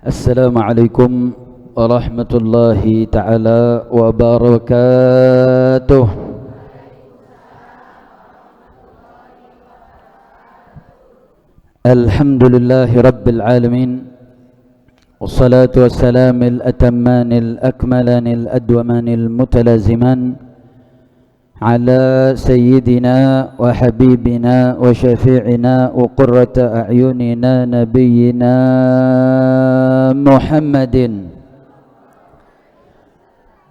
Assalamualaikum warahmatullahi ta'ala wabarakatuh. Alhamdulillahi rabbil alamin. Wassalatu wassalamul atammanil akmalanil adwamanil mutalaziman ala sayyidina wa habibina wa syafi'ina wa qurrata a'yunina nabiyyina Muhammadin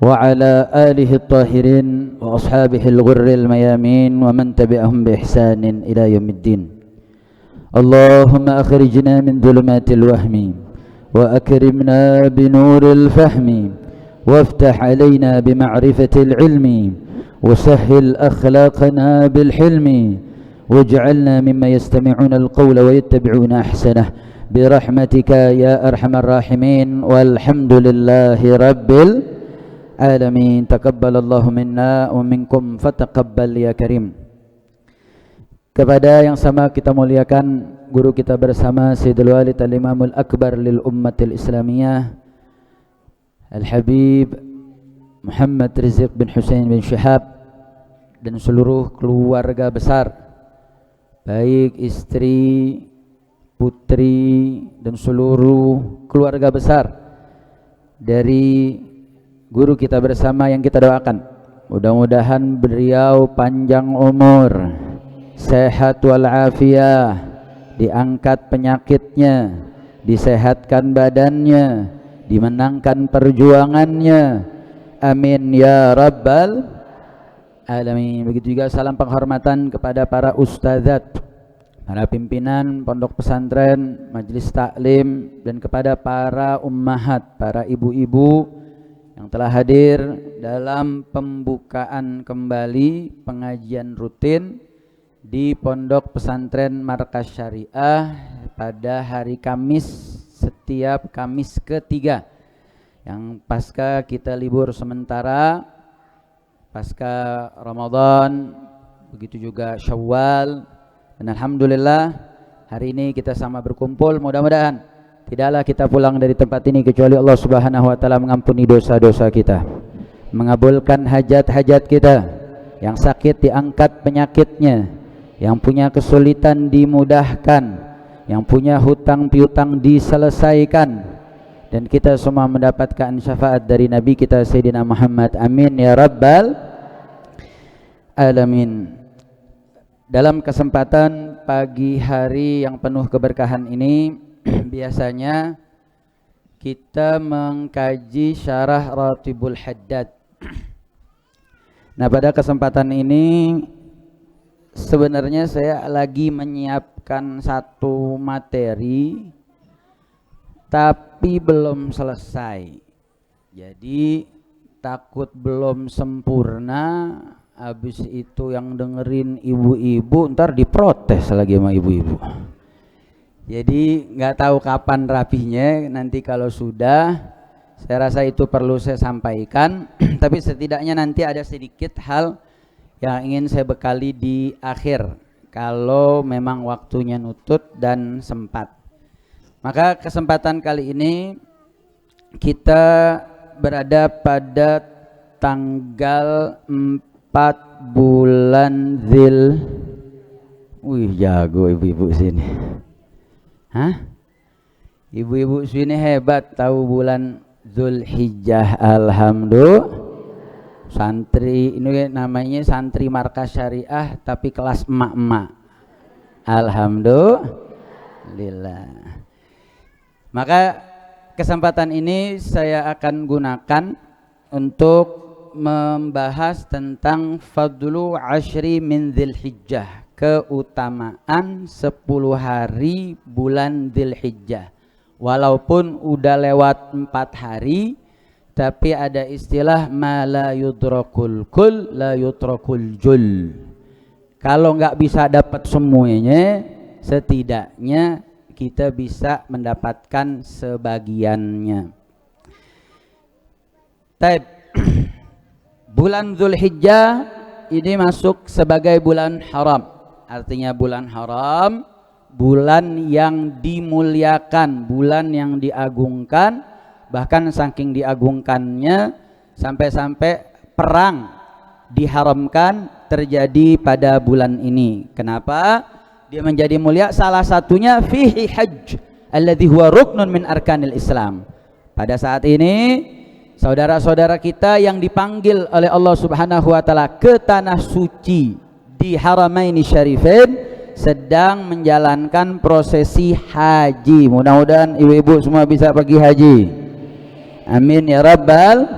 wa ala alihi at-tahirin wa ashabihi al-ghurril mayamin wa man tabi'ahum bi ihsanin ila yaumiddin. Allahumma akhrijna min dhulumatil wahmi wa akrimna bi nuril fahmi waftah alaina bi ma'rifatil ilmi وسهل أخلاقنا بالحلم واجعلنا مما يستمعون القول ويتبعون أحسنه برحمتك يا أرحم الراحمين والحمد لله رب العالمين. تقبل الله منا ومنكم فتقبل يا كريم. Kepada yang sama kita muliakan guru kita bersama Sayyidul Walid Al-Imamul Akbar lil Ummatil Islamiyah Al-Habib Muhammad Rizq bin Husain bin Syihab dan seluruh keluarga besar, baik istri, putri dan seluruh keluarga besar dari guru kita bersama yang kita doakan. Mudah-mudahan beliau panjang umur, sehat walafiat, diangkat penyakitnya, disehatkan badannya, dimenangkan perjuangannya. Amin ya rabbal alamin. Begitu juga salam penghormatan kepada para ustadzat, para pimpinan pondok pesantren, majelis taklim, dan kepada para ummahat, para ibu-ibu yang telah hadir dalam pembukaan kembali pengajian rutin di pondok pesantren Markas Syariah pada hari Kamis, setiap Kamis ketiga yang pasca kita libur sementara, pasca Ramadan, begitu juga Syawal, dan alhamdulillah hari ini kita sama berkumpul. Mudah-mudahan tidaklah kita pulang dari tempat ini kecuali Allah Subhanahu wa taala mengampuni dosa-dosa kita, mengabulkan hajat-hajat kita, yang sakit diangkat penyakitnya, yang punya kesulitan dimudahkan, yang punya hutang piutang diselesaikan, dan kita semua mendapatkan syafaat dari Nabi kita Sayyidina Muhammad. Amin ya rabbal alamin. Dalam kesempatan pagi hari yang penuh keberkahan ini biasanya kita mengkaji syarah Ratibul Haddad. Nah, pada kesempatan ini sebenarnya saya lagi menyiapkan satu materi tapi belum selesai, jadi takut belum sempurna. Habis itu yang dengerin ibu-ibu ntar diprotes lagi sama ibu-ibu. Jadi nggak tahu kapan rapihnya. Nanti kalau sudah, saya rasa itu perlu saya sampaikan. Tapi setidaknya nanti ada sedikit hal yang ingin saya bekali di akhir kalau memang waktunya nutut dan sempat. Maka kesempatan kali ini kita berada pada tanggal 4 bulan Dzul. Wih, jago ibu-ibu sini. Hah? Ibu-ibu sini hebat tahu bulan Dzulhijjah. Alhamdulillah. Santri ini namanya santri Markas Syariah tapi kelas emak-emak. Alhamdulillah. Maka kesempatan ini saya akan gunakan untuk membahas tentang fadlu ashri min Dzulhijjah, keutamaan 10 hari bulan Dzulhijjah. Walaupun udah lewat 4 hari, tapi ada istilah ma la yudrakul kul la yudrakul jul. Kalau nggak bisa dapat semuanya, setidaknya kita bisa mendapatkan sebagiannya. Taib. Bulan Dzulhijjah ini masuk sebagai bulan haram. Artinya bulan haram bulan yang dimuliakan, bulan yang diagungkan, bahkan saking diagungkannya sampai-sampai perang diharamkan terjadi pada bulan ini. Kenapa dia menjadi mulia? Salah satunya fihi hajj alladhi huwa ruknun min arkanil Islam. Pada saat ini saudara-saudara kita yang dipanggil oleh Allah Subhanahu wa taala ke tanah suci di Haramaini Syarifain sedang menjalankan prosesi haji. Mudah-mudahan ibu-ibu semua bisa pergi haji. Amin ya rabbal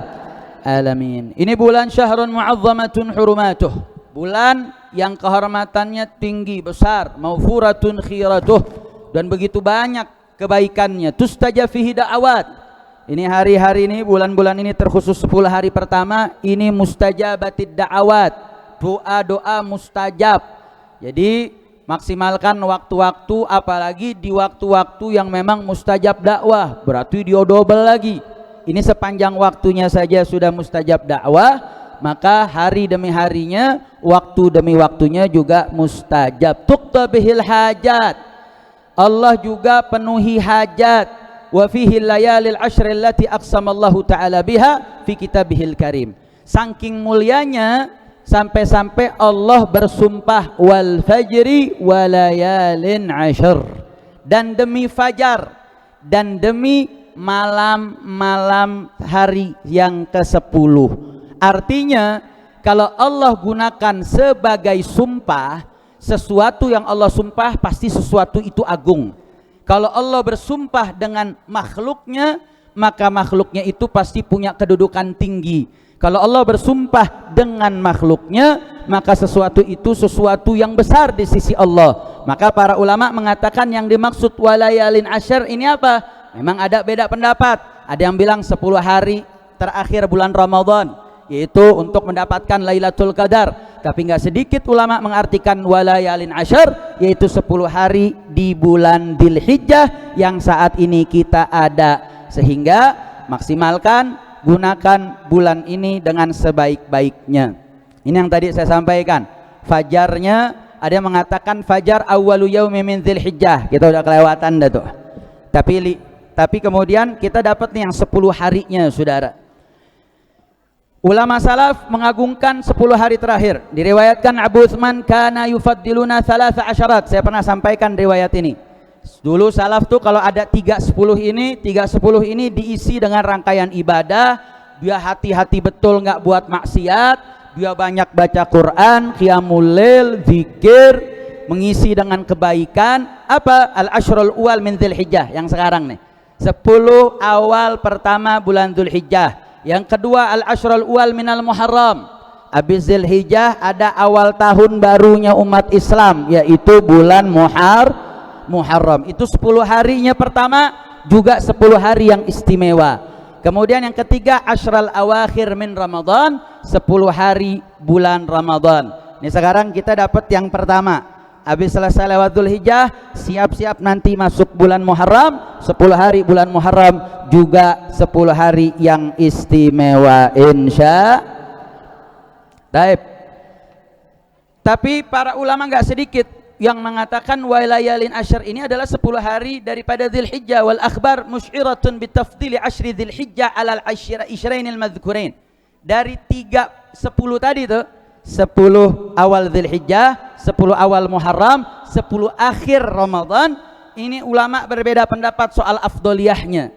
alamin. Ini bulan syahrun mu'azzamatun hurumatuh, bulan yang kehormatannya tinggi besar, maufuratun khiratuh, dan begitu banyak kebaikannya. Tustajab fihi da'awat. Ini hari-hari ini, bulan-bulan ini terkhusus 10 hari pertama ini mustajabatid da'awat, doa-doa mustajab. Jadi maksimalkan waktu-waktu, apalagi di waktu-waktu yang memang mustajab dakwah, berarti dia double lagi. Ini sepanjang waktunya saja sudah mustajab dakwah, maka hari demi harinya, waktu demi waktunya juga mustajab. Tuqta bihil hajat, Allah juga penuhi hajat. Wa fihi layalil ashr allati aqsamallahu ta'ala biha fi kitabihil karim. Saking mulianya sampai-sampai Allah bersumpah wal fajri walayalin ashr, dan demi fajar dan demi malam-malam hari yang ke-10. Artinya kalau Allah gunakan sebagai sumpah, sesuatu yang Allah sumpah pasti sesuatu itu agung. Kalau Allah bersumpah dengan makhluknya, maka makhluknya itu pasti punya kedudukan tinggi. Kalau Allah bersumpah dengan makhluknya, maka sesuatu itu sesuatu yang besar di sisi Allah. Maka para ulama mengatakan yang dimaksud walayalin asyr ini apa? Memang ada beda pendapat. Ada yang bilang 10 hari terakhir bulan Ramadan, yaitu untuk mendapatkan Lailatul Qadar. Tapi nggak sedikit ulama mengartikan walayalin asyr, yaitu 10 hari di bulan Dzulhijjah yang saat ini kita ada. Sehingga maksimalkan, gunakan bulan ini dengan sebaik-baiknya. Ini yang tadi saya sampaikan. Fajarnya ada yang mengatakan fajar awwalu yaumi min Dzulhijjah. Kita udah kelewatan dah tuh. Tapi kemudian kita dapat nih yang 10 harinya, saudara. Ulama salaf mengagungkan 10 hari terakhir. Diriwayatkan Abu Utsman kana yufaddiluna 13. Saya pernah sampaikan riwayat ini. Dulu salaf tuh kalau ada 3-10 ini diisi dengan rangkaian ibadah. Dia hati-hati betul nggak buat maksiat, dia banyak baca Quran, qiyamul lail, zikir, mengisi dengan kebaikan. Apa? Al-ashrul awal min Dzulhijjah yang sekarang nih. 10 awal pertama bulan Dzulhijjah. Yang kedua al-ashrul awal minal Muharram. Habis Dzulhijjah ada awal tahun barunya umat Islam, yaitu bulan Muharram. Itu 10 harinya pertama, juga 10 hari yang istimewa. Kemudian yang ketiga asyral awakhir min Ramadan, 10 hari bulan Ramadan. Ini sekarang kita dapat yang pertama. Habis selesai lewat Dzulhijjah, siap-siap nanti masuk bulan Muharram. 10 hari bulan Muharram juga 10 hari yang istimewa insya. Baik. Tapi para ulama enggak sedikit yang mengatakan walayalin asyr ini adalah 10 hari daripada Dzulhijjah. Wal akhbar musyiratun bitafdili asyri Dzulhijjah alal asyrainil madhkurain. Dari 10 tadi tuh, 10 awal Dzulhijjah, 10 awal Muharram, 10 akhir Ramadan. Ini ulama berbeda pendapat soal afdoliyahnya.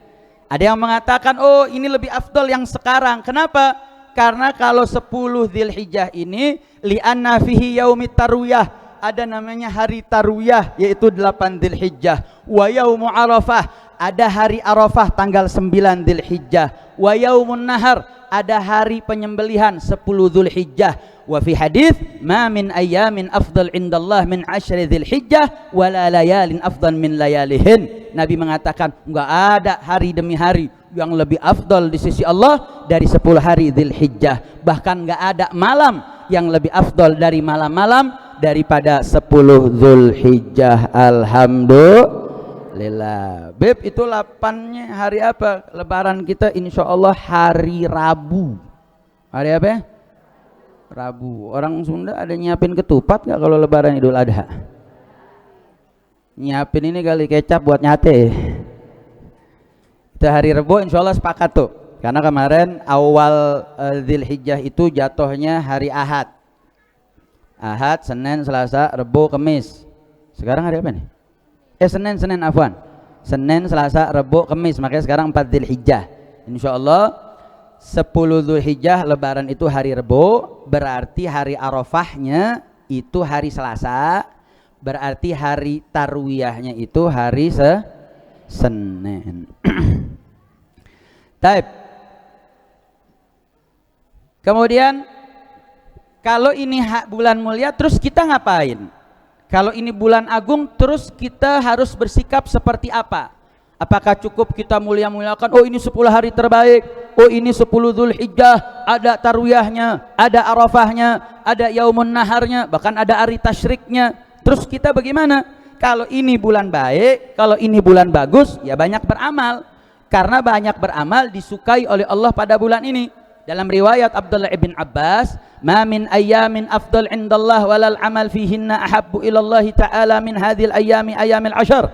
Ada yang mengatakan oh ini lebih afdol yang sekarang. Kenapa? Karena kalau 10 Dzulhijjah ini li'anna fihi yaumit tarwiyah, ada namanya hari tarwiyah, yaitu 8 Dzulhijjah. Wa yaumu Arafah, ada hari Arafah tanggal 9 Dzulhijjah. Wa yaumun nahar, ada hari penyembelihan 10 Dzulhijjah. Wa fi hadis ma min ayyamin afdal indallah min asyri Dzulhijjah wala layalin afdal min layalihin. Nabi mengatakan enggak ada hari demi hari yang lebih afdal di sisi Allah dari 10 hari Dzulhijjah. Bahkan enggak ada malam yang lebih afdal dari malam-malam daripada 10 Dzulhijjah. Alhamdulillah. Beb, itu 8-nya hari apa? Lebaran kita insyaallah hari Rabu. Hari apa ya? Rabu. Orang Sunda ada nyiapin ketupat nggak kalau Lebaran Idul Adha? Nyiapin ini kali kecap buat nyate. Itu hari Rebo insya Allah sepakat tuh. Karena kemarin awal Dzulhijjah itu jatuhnya hari Ahad. Ahad, Senin, Selasa, Rebo, Kamis. Sekarang hari apa nih? Senin afwan. Senin, Selasa, Rebo, Kamis. Makanya sekarang 4 Dzulhijjah. Insya Allah 10 Dzulhijjah Lebaran itu hari Rebo, berarti hari Arafahnya itu hari Selasa, berarti hari Tarwiyahnya itu hari Senin. Taib. Kemudian kalau ini bulan mulia terus kita ngapain? Kalau ini bulan agung terus kita harus bersikap seperti apa? Apakah cukup kita mulia-muliakan, oh ini 10 hari terbaik, oh ini 10 Dzulhijjah, ada tarwiyahnya, ada arafahnya, ada yaumun naharnya, bahkan ada hari tasyriknya. Terus kita bagaimana? Kalau ini bulan baik, kalau ini bulan bagus, ya banyak beramal. Karena banyak beramal disukai oleh Allah pada bulan ini. Dalam riwayat Abdullah ibn Abbas, "Ma min ayyamin afdal indallah walal amal fihinna ahabbu ilallahi ta'ala min hadhil ayyami ayyamil ashar.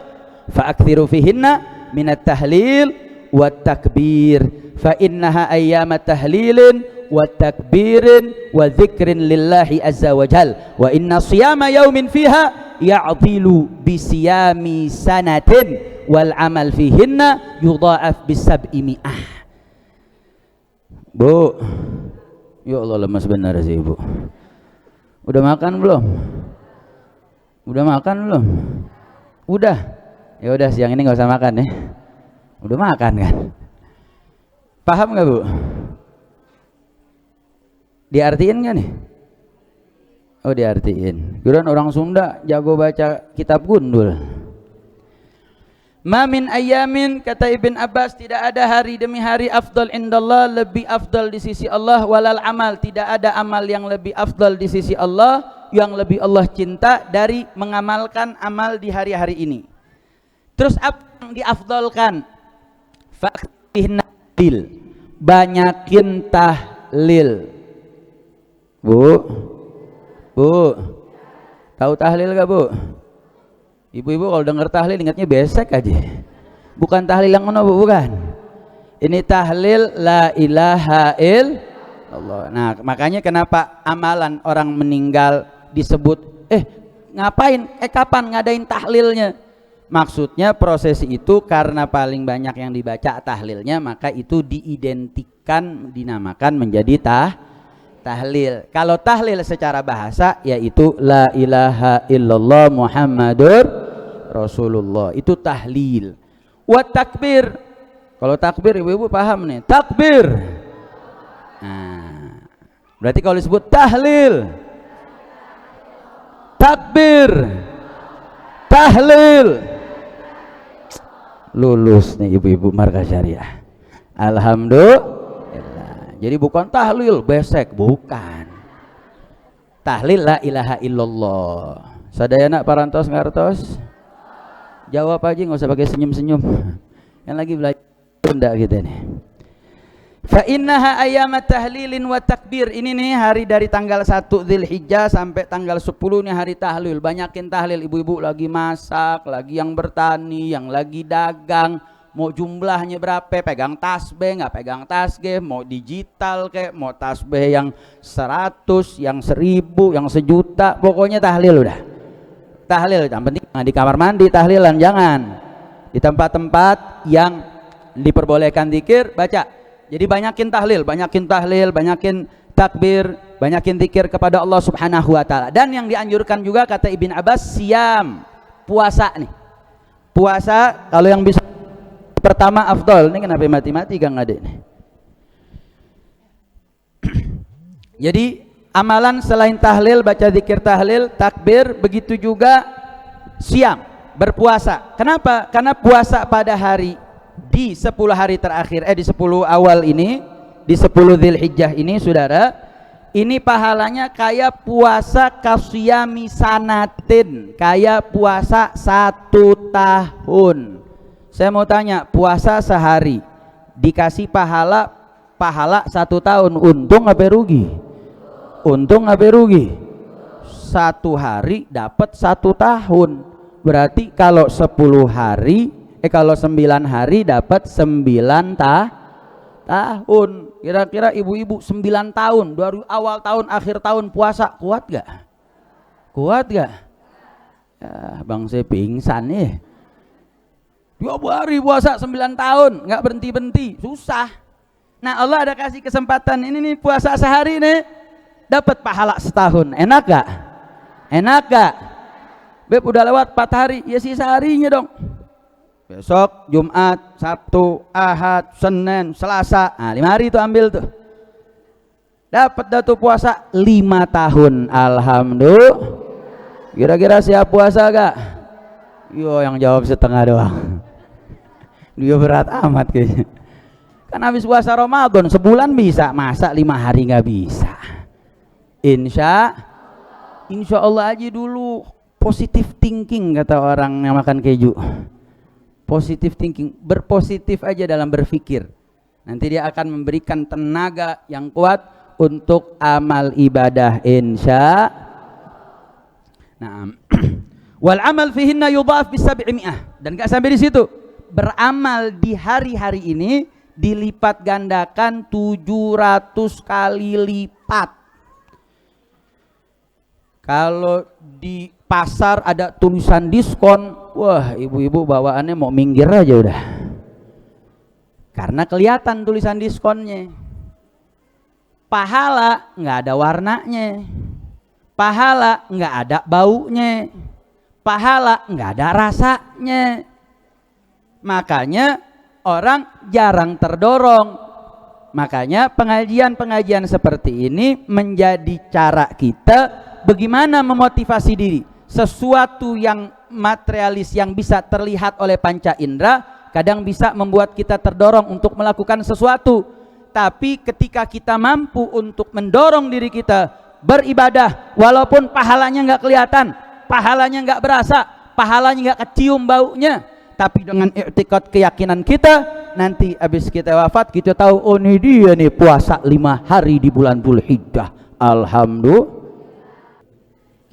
Fa'akthiru fihinna min at-tahlil wat takbir. Fa innaha ayyamat tahlilin wat takbirin wa dzikrin lillahi azza wa jal. Wa inna siyama yaumin fiha ya'dilu bi siyami sanatin wal amal fihinna yudha'af bis sab'i mi'ah." Bu, ya Allah lemas benar sih Bu. Udah makan belum? Udah makan belum? Udah. Ya udah siang ini nggak usah makan ya. Udah makan kan? Paham nggak Bu? Diartiin nggak nih? Oh diartiin. Kirain orang Sunda jago baca kitab gundul. Ma min ayamin, kata Ibn Abbas, tidak ada hari demi hari afdal indallah, lebih afdal di sisi Allah, walal amal, tidak ada amal yang lebih afdal di sisi Allah, yang lebih Allah cinta dari mengamalkan amal di hari-hari ini. Terus apa yang diafdalkan? Faktihin tahlil, banyakin tahlil. Bu, tahu tahlil gak Bu? Ibu-ibu kalau dengar tahlil ingatnya besek aja. Bukan tahlil yang mana Bu, bukan. Ini tahlil la ilaha illallah. Nah, makanya kenapa amalan orang meninggal disebut ngapain? Kapan ngadain tahlilnya? Maksudnya prosesi itu karena paling banyak yang dibaca tahlilnya, maka itu diidentikan, dinamakan menjadi tahlil. Kalau tahlil secara bahasa yaitu la ilaha illallah Muhammadur Rasulullah, itu tahlil. Wa takbir, kalau takbir ibu-ibu paham nih, takbir. Nah, berarti kalau disebut tahlil, takbir, tahlil, lulus nih ibu-ibu markas syariah. Alhamdulillah. Jadi bukan tahlil besek, bukan. Tahlil la ilaha illallah. Sadayana parantos ngartos. Jawab aja, nggak usah pakai senyum-senyum. Yang lagi belajar Sunda gitu nih. Fa innaha ayyamat tahlilin wa takbir. Ini nih hari dari tanggal 1 Dzulhijjah sampai tanggal 10 nih hari tahlil. Banyakin tahlil, ibu-ibu lagi masak, lagi yang bertani, yang lagi dagang. Mau jumlahnya berapa, pegang tasbih nggak pegang tasbih, mau digital kayak mau tasbih yang 100, yang 1000, yang 1.000.000, pokoknya tahlil udah. Tahlil, yang penting di kamar mandi tahlilan, jangan di tempat-tempat yang diperbolehkan zikir baca. Jadi banyakin tahlil, banyakin takbir, banyakin zikir kepada Allah Subhanahu wa taala. Dan yang dianjurkan juga kata Ibn Abbas, siam, puasa nih. Puasa kalau yang bisa pertama afdol. Ini kenapa mati-mati Kang Ade nih. Jadi amalan selain tahlil, baca zikir tahlil, takbir, begitu juga siam, berpuasa. Kenapa? Karena puasa pada hari di 10 hari terakhir, di 10 awal ini, di 10 Dzulhijjah ini saudara, ini pahalanya kayak puasa kasyami sanatin, kayak puasa 1 tahun. Saya mau tanya, puasa sehari dikasih pahala 1 tahun, untung apa rugi? Untung apa rugi? 1 hari dapat 1 tahun. Berarti kalau 10 hari, kalau 9 hari dapat 9 tahun. Kira-kira ibu-ibu 9 tahun dari awal tahun akhir tahun puasa, kuat gak? Kuat gak? Ya, bang saya pingsan nih. 20 hari puasa 9 tahun nggak berhenti-berhenti, susah. Nah Allah ada kasih kesempatan ini nih, puasa sehari nih dapat pahala setahun. Enak gak? Enak gak? Beb udah lewat 4 hari, ya sisa harinya dong. Besok Jumat, Sabtu, Ahad, Senin, Selasa, nah 5 hari itu ambil tuh. Dapat dah tuh puasa 5 tahun. Alhamdulillah. Kira-kira siap puasa gak? Yo yang jawab setengah doang. Dia berat amat kayaknya. Kan habis puasa Ramadan sebulan bisa, masa 5 hari nggak bisa? Insya Allah aja dulu. Positive thinking kata orang yang makan keju. Positive thinking, berpositif aja dalam berpikir. Nanti dia akan memberikan tenaga yang kuat untuk amal ibadah insya. Nah, wal amal fihinna yudhaf bis 700. Dan gak sampai di situ. Beramal di hari-hari ini dilipat gandakan 700 kali lipat. Kalau di pasar ada tulisan diskon, wah ibu-ibu bawaannya mau minggir aja udah. Karena kelihatan tulisan diskonnya. Pahala nggak ada warnanya. Pahala nggak ada baunya. Pahala nggak ada rasanya. Makanya orang jarang terdorong. Makanya pengajian-pengajian seperti ini menjadi cara kita bagaimana memotivasi diri. Sesuatu yang materialis yang bisa terlihat oleh panca indera kadang bisa membuat kita terdorong untuk melakukan sesuatu. Tapi ketika kita mampu untuk mendorong diri kita beribadah, walaupun pahalanya nggak kelihatan, pahalanya nggak berasa, pahalanya nggak kecium baunya, tapi dengan i'tikad keyakinan kita, nanti habis kita wafat kita tahu, oh ini dia nih puasa 5 hari di bulan Dzulhijjah. Alhamdulillah.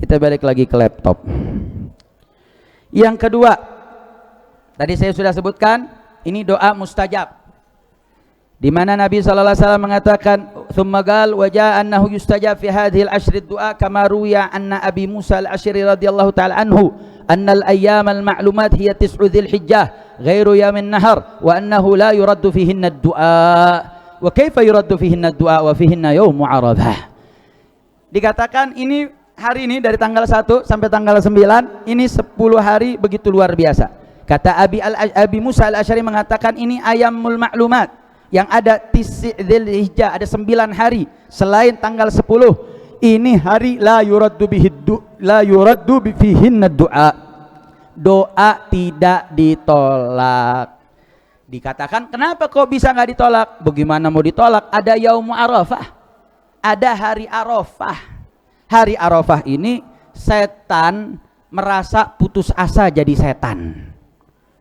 Kita balik lagi ke laptop. Yang kedua, tadi saya sudah sebutkan, ini doa mustajab, di mana Nabi SAW mengatakan, "Tsumma qal wa jaa annahu yustajab fi hadhihi al-ashr ad-du'a kama ruwiya anna Abi Musa al-Asy'ari radhiyallahu ta'ala anhu anna al-ayyam al-ma'lumat hiya 9 Dzulhijjah ghairu yamin nahar wa annahu la yuraddu fihinna ad-du'a wa kaifa yuraddu fihinna ad-du'a wa fihinna yawm Arafah." Dikatakan ini hari ini dari tanggal 1 sampai tanggal 9 ini 10 hari begitu luar biasa. Kata Abi Musa al-Asy'ari mengatakan ini ayyamul ma'lumat, yang ada Dzulhijjah ada 9 hari selain tanggal 10. Ini hari la yuraddu fihinna du'a. Doa tidak ditolak. Dikatakan kenapa kok bisa nggak ditolak? Bagaimana mau ditolak? Ada Yaum Arafah. Ada hari Arafah. Hari Arafah ini setan merasa putus asa jadi setan.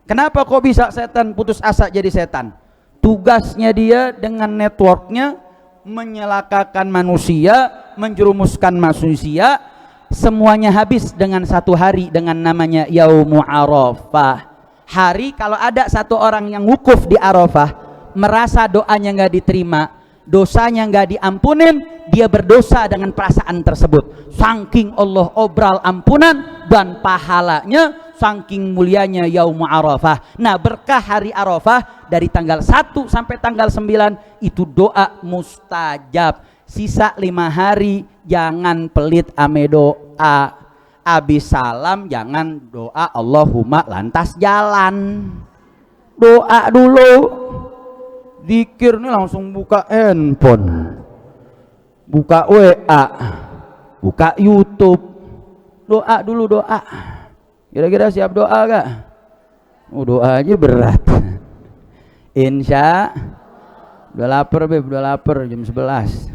Kenapa kok bisa setan putus asa jadi setan? Tugasnya dia dengan networknya menyelakakan manusia, menjerumuskan manusia, semuanya habis dengan 1 hari dengan namanya Yaumu Arafah. Hari kalau ada 1 orang yang wukuf di Arafah, merasa doanya nggak diterima, dosanya nggak diampunin, dia berdosa dengan perasaan tersebut. Saking Allah obral ampunan dan pahalanya, saking mulianya Yaum Arafah. Nah berkah hari Arafah dari tanggal 1 sampai tanggal 9 itu doa mustajab. Sisa 5 hari jangan pelit ame doa. Abis salam jangan doa Allahumma lantas jalan. Doa dulu. Zikir nih langsung buka handphone, buka WA, buka YouTube. Doa dulu, doa. Kira-kira siap doa gak? Doa aja berat. Insya udah lapar beb, udah lapar jam 11.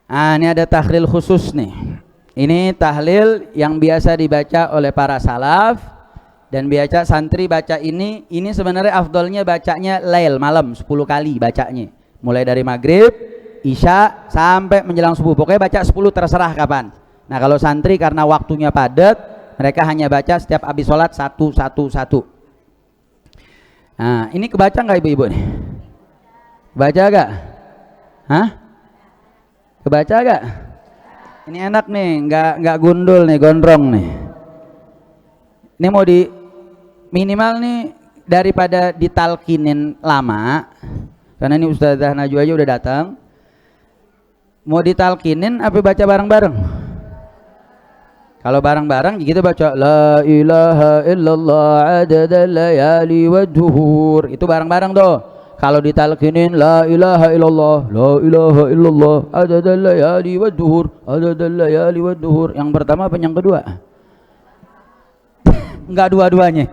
Nah ini ada tahlil khusus nih. Ini tahlil yang biasa dibaca oleh para salaf. Dan biasa santri baca ini sebenarnya afdolnya bacanya lail, malam 10 kali bacanya. Mulai dari maghrib, isya sampai menjelang subuh. Pokoknya baca 10 terserah kapan. Nah kalau santri karena waktunya padat, mereka hanya baca setiap habis sholat satu. Nah ini kebaca nggak ibu-ibu nih? Baca gak? Hah? Kebaca gak? Ini enak nih, nggak gundul nih, gondrong nih. Ini mau di minimal nih daripada ditalkinin lama, karena ini Ustazah Najwa aja udah datang. Mau ditalkinin apa baca bareng-bareng? Kalau bareng-bareng gitu baca la ilaha illallah adada layali wa duhur. Itu bareng-bareng tuh. Kalau ditalkinin la ilaha illallah adada layali wa duhur, adada layali wa duhur. Yang pertama apa yang kedua? Enggak dua-duanya.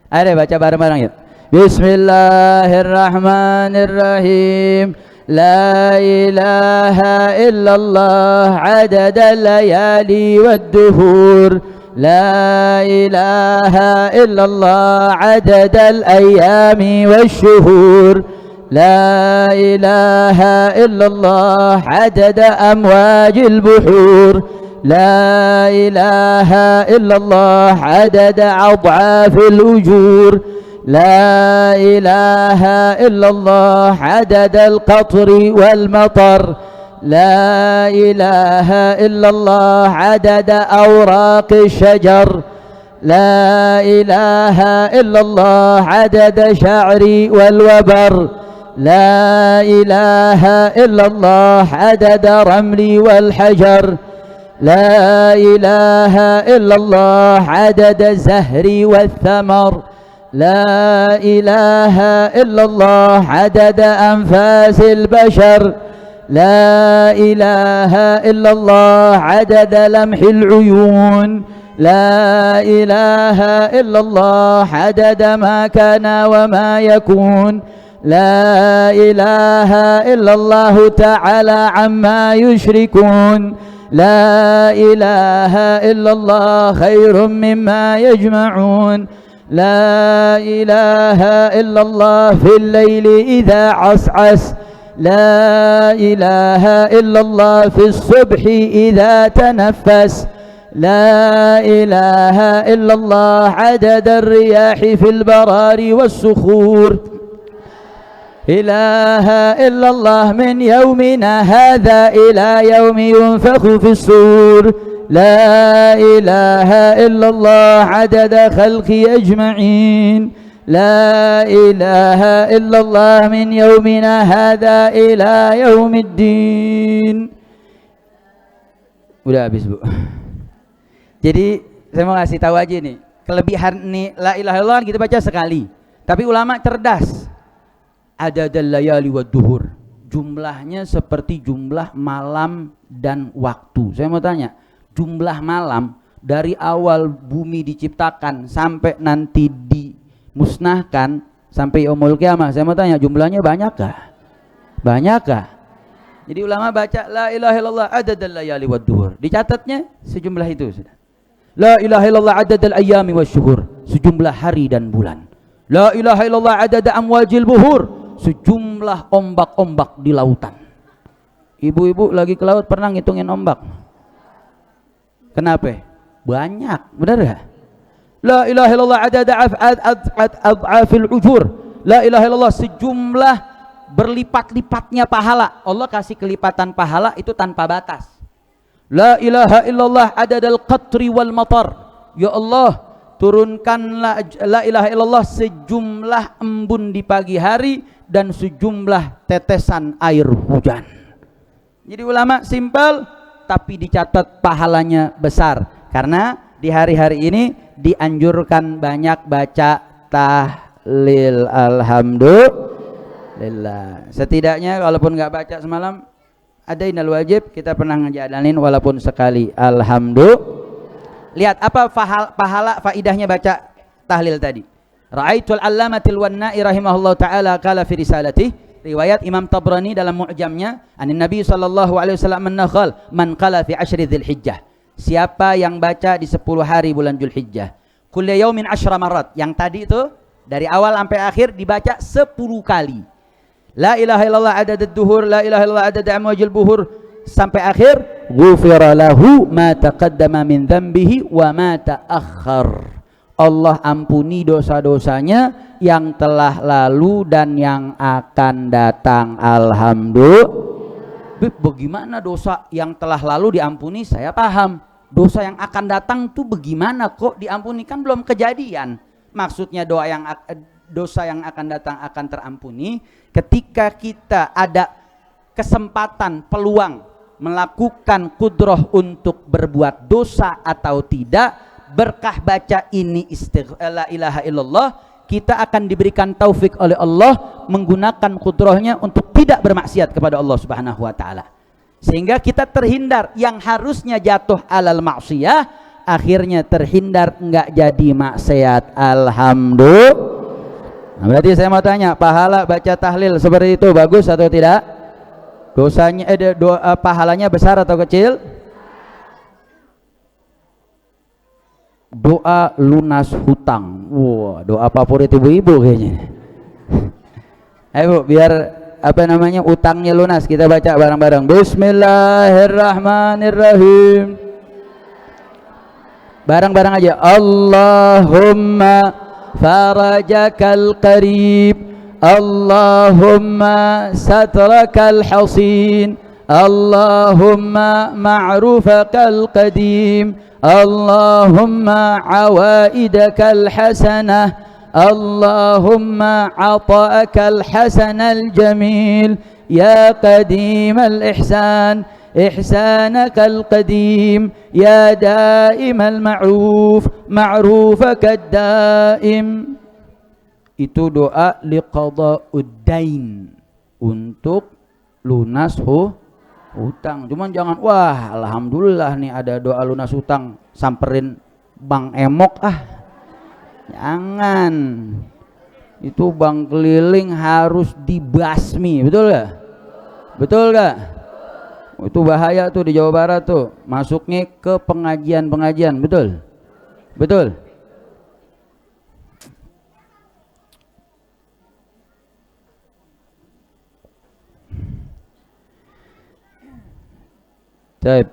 Ayo baca bareng-bareng yuk. Bismillahirrahmanirrahim. La ilaha illallah adada layali wad duhur. La ilaha illallah adada al-ayami wash-shuhur. La ilaha illallah adada amwajil buhur. La ilaha illallah adada adhafil ujur. لا إله إلا الله عدد القطر والمطر. لا إله إلا الله عدد أوراق الشجر. لا إله إلا الله عدد شعري والوبر. لا إله إلا الله عدد رملي والحجر. لا إله إلا الله عدد زهري والثمر. لا إله إلا الله عدد أنفاس البشر. لا إله إلا الله عدد لمح العيون. لا إله إلا الله عدد ما كان وما يكون. لا إله إلا الله تعالى عما يشركون. لا إله إلا الله خير مما يجمعون. لا إله إلا الله في الليل إذا عسعس. لا إله إلا الله في الصبح إذا تنفس. لا إله إلا الله عدد الرياح في البرار والصخور. إله إلا الله من يومنا هذا إلى يوم ينفخ في الصور. لا إله إلا الله عدد خلقي أجمعين. لا إله إلا الله من يومنا هذا إلى يوم الدين. Udah habis Bu. Jadi saya mau kasih tahu aja nih, kelebihan nih la ilaha illallah kita baca sekali. Tapi ulama cerdas. Adadal layali wad duhur. Jumlahnya seperti jumlah malam dan waktu. Saya mau tanya, jumlah malam dari awal bumi diciptakan sampai nanti dimusnahkan sampai yaumul kiamah, saya mau tanya jumlahnya banyakkah? Banyakkah? Jadi ulama baca la ilaha illallah adadal layali wad duhur, dicatatnya sejumlah itu sudah. La ilaha illallah adadal ayami wasyuhur, sejumlah hari dan bulan. La ilaha illallah adada amwajil buhur, sejumlah ombak-ombak di lautan. Ibu-ibu lagi ke laut pernah ngitungin ombak? Kenapa? Banyak, benar gak? La ilaha illallah adada ad'afil ujur. La ilaha illallah sejumlah berlipat-lipatnya pahala. Allah kasih kelipatan pahala itu tanpa batas. La ilaha illallah adadal qatri wal matar. Ya Allah, turunkanlah la ilaha illallah sejumlah embun di pagi hari dan sejumlah tetesan air hujan. Jadi ulama simpel tapi dicatat pahalanya besar, karena di hari-hari ini dianjurkan banyak baca tahlil. Alhamdulillah. Setidaknya walaupun nggak baca semalam, ada inal wajib kita pernah ngejalanin walaupun sekali. Alhamdulillah. Lihat apa pahala faidahnya baca tahlil tadi. Ra'aitul allamatil wannai rahimahullah ta'ala qala fi risalatihi, riwayat Imam Tabrani dalam Mu'jamnya, anin Nabi sallallahu alaihi wasallam an-nakhal man qala fi ashri dzulhijjah, siapa yang baca di 10 hari bulan Dzulhijjah, kullu yaumin 10 marrat, yang tadi itu dari awal sampai akhir dibaca 10 kali. La ilaha illallah adadad duhur, la ilaha illallah adad amwajil buhur, sampai akhir, ghufira lahu ma taqaddama min dzambihi wa ma ta'akhkhar. Allah ampuni dosa-dosanya yang telah lalu dan yang akan datang. Alhamdulillah. Bagaimana dosa yang telah lalu diampuni? Saya paham. Dosa yang akan datang tuh bagaimana kok diampuni? Kan belum kejadian. Maksudnya dosa yang akan datang akan terampuni ketika kita ada kesempatan, peluang melakukan kudroh untuk berbuat dosa atau tidak. Berkah baca ini la ilaha illallah, kita akan diberikan taufik oleh Allah menggunakan kudrohnya untuk tidak bermaksiat kepada Allah subhanahu wa ta'ala, sehingga kita terhindar yang harusnya jatuh alal maksiyah, akhirnya terhindar enggak jadi maksiat. Alhamdulillah. Nah, berarti saya mau tanya, pahala baca tahlil seperti itu bagus atau tidak? Dosanya pahalanya besar atau kecil? Doa lunas hutang. Wah, doa favorit ibu-ibu kayaknya. Ayo Bu, biar utangnya lunas, kita baca bareng-bareng. Bismillahirrahmanirrahim. Bareng-bareng aja. Allahumma farajakal qarib, Allahumma satrakal hasin, Allahumma ma'rufakal qadim, Allahumma awaidakal hasanah, Allahumma ata'akal hasanal jamil, ya qadimal ihsan, ihsanakal qadim, ya daimal ma'ruf, ma'rufakad daim. Itu doa liqada'uddain, untuk lunas hutang. Cuman jangan, wah alhamdulillah nih ada doa lunas hutang, samperin Bang Emok jangan. Itu bank keliling harus dibasmi, betul gak? Betul gak? Itu bahaya tuh di Jawa Barat tuh, masuknya ke pengajian-pengajian, betul? Betul? Baik.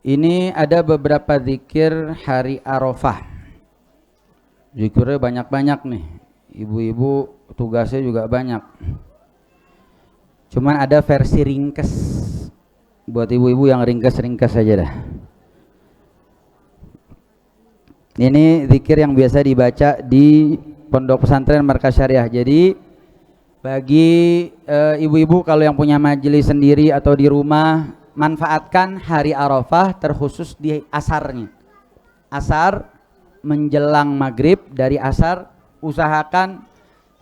Ini ada beberapa zikir hari Arafah. Zikirnya banyak-banyak nih. Ibu-ibu tugasnya juga banyak. Cuman ada versi ringkes. Buat ibu-ibu yang ringkes-ringkes saja dah. Ini zikir yang biasa dibaca di Pondok Pesantren Markas Syariah. Jadi bagi ibu-ibu kalau yang punya majelis sendiri atau di rumah, manfaatkan hari Arafah terkhusus di asarnya. Asar menjelang maghrib, dari asar usahakan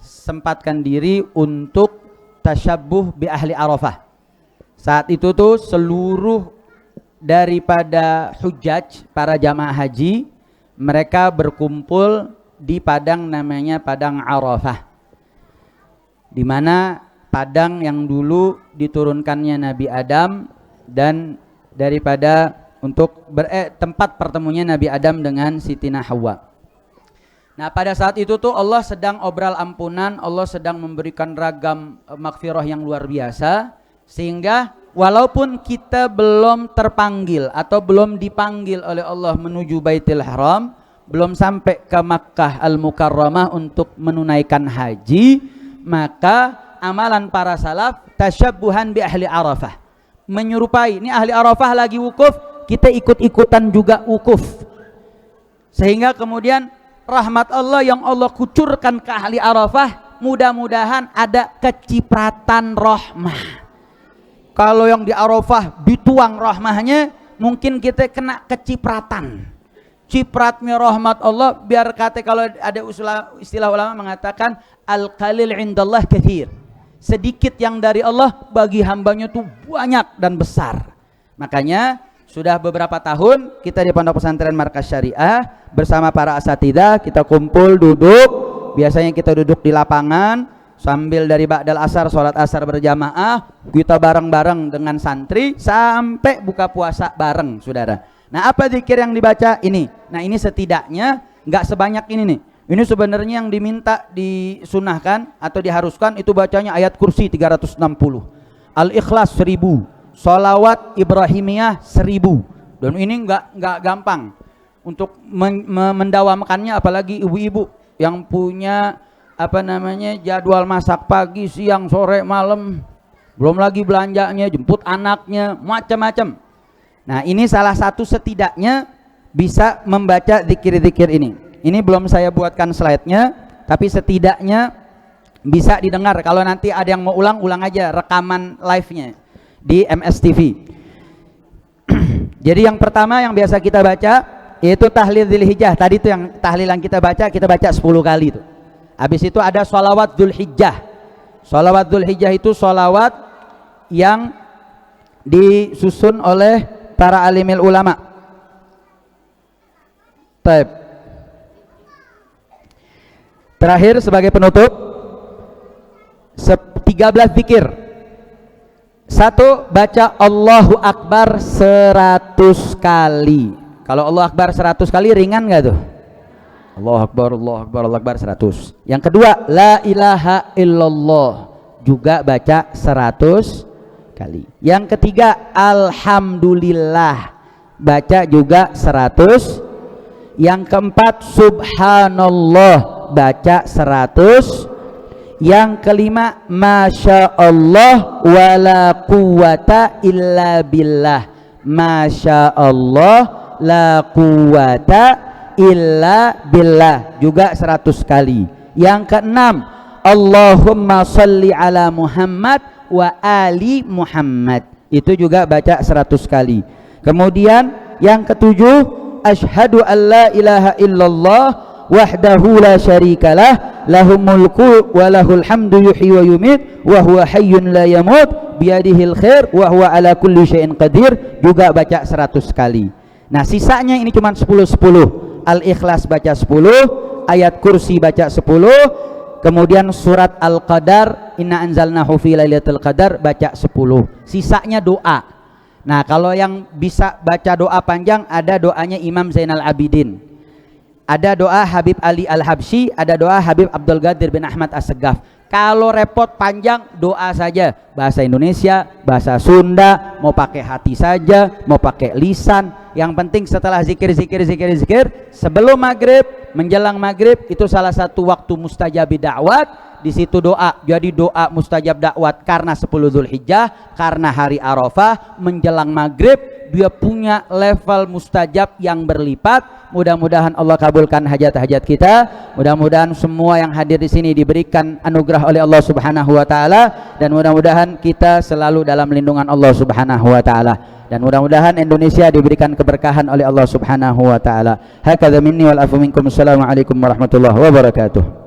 sempatkan diri untuk tasyabbuh bi ahli Arafah. Saat itu tuh seluruh daripada hujjaj, para jamaah haji, mereka berkumpul di padang namanya Padang Arafah, di mana padang yang dulu diturunkannya Nabi Adam dan daripada untuk tempat pertemunya Nabi Adam dengan Siti Hawa. Nah, pada saat itu tuh Allah sedang obral ampunan, Allah sedang memberikan ragam maghfirah yang luar biasa, sehingga walaupun kita belum terpanggil atau belum dipanggil oleh Allah menuju Baitul Haram, belum sampai ke Makkah Al-Mukarramah untuk menunaikan haji, maka amalan para salaf tasyabbuhan bi ahli Arafah, menyerupai, ini ahli Arafah lagi wukuf, kita ikut-ikutan juga wukuf, sehingga kemudian rahmat Allah yang Allah kucurkan ke ahli Arafah, mudah-mudahan ada kecipratan rahmah. Kalau yang di Arafah dituang rahmahnya, mungkin kita kena kecipratan. Cipratnya rahmat Allah, biar kata kalau ada istilah ulama mengatakan al-qalil indallah kathir, sedikit yang dari Allah bagi hambanya tuh banyak dan besar. Makanya sudah beberapa tahun kita di Pondok Pesantren Markas Syariah bersama para asatidzah, kita kumpul duduk, biasanya kita duduk di lapangan sambil dari ba'dal asar, sholat asar berjamaah, kita bareng-bareng dengan santri sampai buka puasa bareng, saudara. Nah, apa zikir yang dibaca ini? Nah, ini setidaknya nggak sebanyak ini nih. Ini sebenarnya yang diminta disunahkan atau diharuskan itu bacanya ayat kursi 360, Al-Ikhlas 1000, Sholawat Ibrahimiyah 1000. Dan ini nggak gampang untuk mendawamkannya, apalagi ibu-ibu yang punya jadwal masak pagi, siang, sore, malam, belum lagi belanjanya, jemput anaknya, macam-macam. Nah, ini salah satu setidaknya bisa membaca zikir-zikir ini. Ini belum saya buatkan slide-nya, tapi setidaknya bisa didengar. Kalau nanti ada yang mau ulang aja rekaman live-nya di MSTV. Jadi yang pertama yang biasa kita baca yaitu tahlil Dzulhijjah. Tadi itu yang tahlil yang kita baca 10 kali itu. Habis itu ada sholawat Dzulhijjah. Sholawat Dzulhijjah itu sholawat yang disusun oleh para alimil ulama. Taib. Terakhir sebagai penutup 13 zikir. 1, baca Allahu Akbar 100 kali. Kalau Allah Akbar 100 kali ringan gak tuh? Allahu Akbar, Allahu Akbar, Allahu Akbar 100. Yang kedua, la ilaha illallah, juga baca 100 kali. Yang ketiga, alhamdulillah, baca juga 100. Yang keempat, subhanallah, baca 100. Yang kelima, masya Allah wala quwata illa billah, masya Allah la quwata illa billah, juga 100 kali. Yang keenam, Allahumma sholli ala Muhammad wa ali Muhammad, itu juga baca 100 kali. Kemudian yang ketujuh, asyhadu an la ilaha illallah wahdahu la syarikalah lahul mulku wa lahul hamdu yuhyi wa yumit wa huwa hayyun la yamut biyadihil khair wa huwa ala kulli syai'in qadir, juga baca 100 kali. Nah, sisanya ini cuma 10-10. Al-Ikhlas baca 10, ayat kursi baca 10, kemudian surat Al-Qadar, inna anzalnahu fi lailatul qadar, baca 10. Sisanya doa. Nah, kalau yang bisa baca doa panjang, ada doanya Imam Zainal Abidin, ada doa Habib Ali Al-Habsyi, ada doa Habib Abdul Qadir bin Ahmad As-Segaf. Kalau repot panjang, doa saja, bahasa Indonesia, bahasa Sunda, mau pakai hati saja, mau pakai lisan. Yang penting setelah zikir sebelum maghrib, menjelang maghrib, itu salah satu waktu mustajab dakwat. Di situ doa, jadi doa mustajab dakwat karena 10 Dzulhijjah, karena hari Arafah. Menjelang maghrib dia punya level mustajab yang berlipat. Mudah-mudahan Allah kabulkan hajat-hajat kita. Mudah-mudahan semua yang hadir di sini diberikan anugerah oleh Allah Subhanahu wa taala, dan mudah-mudahan kita selalu dalam lindungan Allah Subhanahu wa taala, dan mudah-mudahan Indonesia diberikan keberkahan oleh Allah Subhanahu wa taala. Hakadza minni wal afu minkum. Assalamualaikum warahmatullahi wabarakatuh.